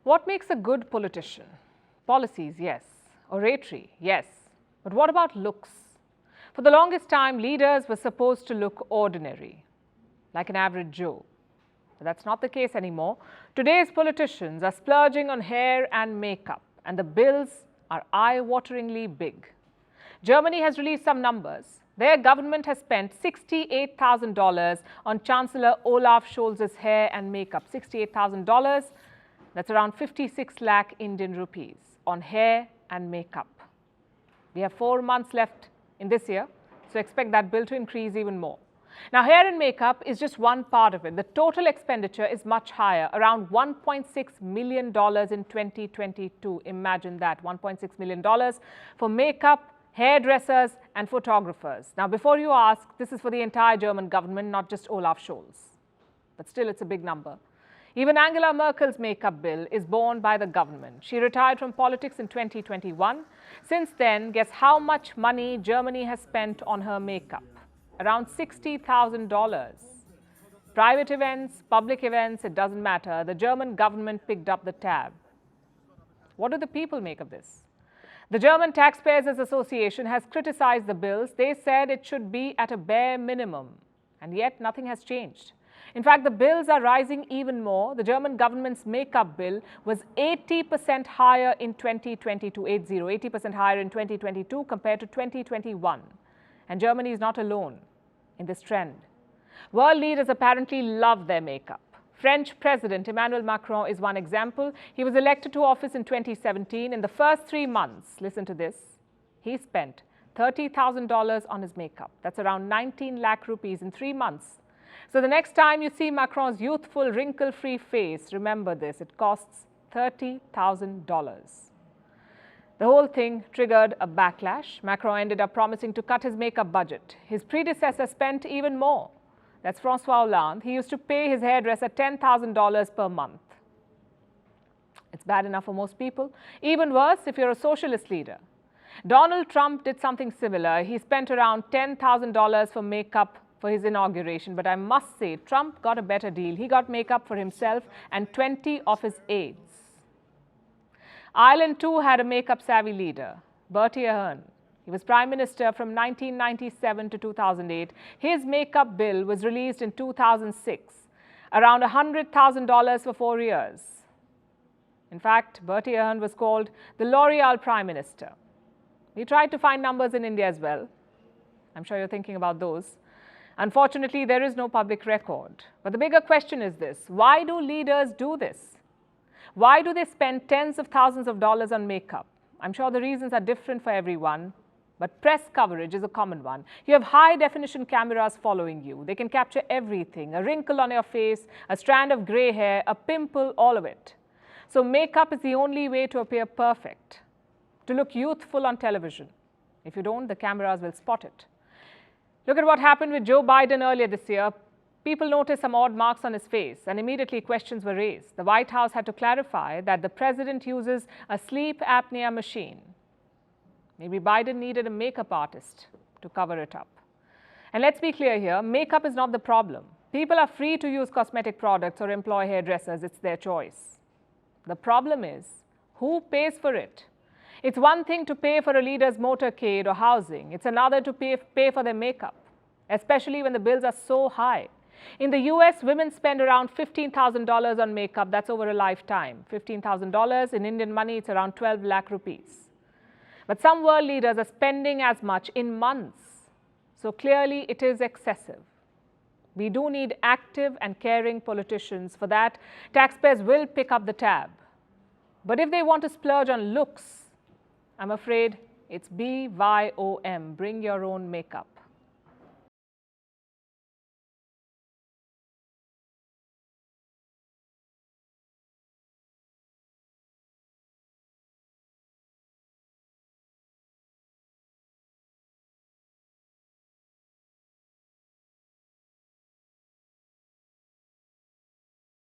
What makes a good politician? Policies, yes. Oratory, yes. But what about looks? For the longest time, leaders were supposed to look ordinary, like an average Joe. But that's not the case anymore. Today's politicians are splurging on hair and makeup, and the bills are eye-wateringly big. Germany has released some numbers. Their government has spent $68,000 on Chancellor Olaf Scholz's hair and makeup. $68,000, that's around 56 lakh Indian rupees on hair and makeup. We have 4 months left in this year, so expect that bill to increase even more. Now, hair and makeup is just one part of it. The total expenditure is much higher, around $1.6 million in 2022. Imagine that, $1.6 million for makeup, hairdressers and photographers. Now, before you ask, this is for the entire German government, not just Olaf Scholz. But still, it's a big number. Even Angela Merkel's makeup bill is borne by the government. She retired from politics in 2021. Since then, guess how much money Germany has spent on her makeup? Around $60,000. Private events, public events, it doesn't matter. The German government picked up the tab. What do the people make of this? The German Taxpayers Association has criticized the bills. They said it should be at a bare minimum, and yet nothing has changed. In fact, the bills are rising even more. The German government's makeup bill was 80% higher in 2022, 80% higher in 2022 compared to 2021. And Germany is not alone in this trend. World leaders apparently love their makeup. French President Emmanuel Macron is one example. He was elected to office in 2017. In the first 3 months, listen to this, he spent $30,000 on his makeup. That's around 19 lakh rupees in 3 months. So the next time you see Macron's youthful, wrinkle-free face, remember this, it costs $30,000. The whole thing triggered a backlash. Macron ended up promising to cut his makeup budget. His predecessor spent even more. That's François Hollande. He used to pay his hairdresser $10,000 per month. It's bad enough for most people. Even worse if you're a socialist leader. Donald Trump did something similar. He spent around $10,000 for makeup for his inauguration. But I must say, Trump got a better deal. He got makeup for himself and 20 of his aides. Ireland too had a makeup-savvy leader, Bertie Ahern. He was Prime Minister from 1997 to 2008. His makeup bill was released in 2006, around $100,000 for 4 years. In fact, Bertie Ahern was called the L'Oreal Prime Minister. We tried to find numbers in India as well. I'm sure you're thinking about those. Unfortunately, there is no public record. But the bigger question is this: why do leaders do this? Why do they spend tens of thousands of dollars on makeup? I'm sure the reasons are different for everyone, but press coverage is a common one. You have high-definition cameras following you. They can capture everything, a wrinkle on your face, a strand of gray hair, a pimple, all of it. So makeup is the only way to appear perfect, to look youthful on television. If you don't, the cameras will spot it. Look at what happened with Joe Biden earlier this year. People noticed some odd marks on his face, and immediately questions were raised. The White House had to clarify that the president uses a sleep apnea machine. Maybe Biden needed a makeup artist to cover it up. And let's be clear here, makeup is not the problem. People are free to use cosmetic products or employ hairdressers. It's their choice. The problem is, who pays for it? It's one thing to pay for a leader's motorcade or housing. It's another to pay for their makeup, especially when the bills are so high. In the US, women spend around $15,000 on makeup. That's over a lifetime. $15,000. In Indian money, it's around 12 lakh rupees. But some world leaders are spending as much in months. So clearly, it is excessive. We do need active and caring politicians. For that, taxpayers will pick up the tab. But if they want to splurge on looks, I'm afraid it's BYOM, bring your own makeup.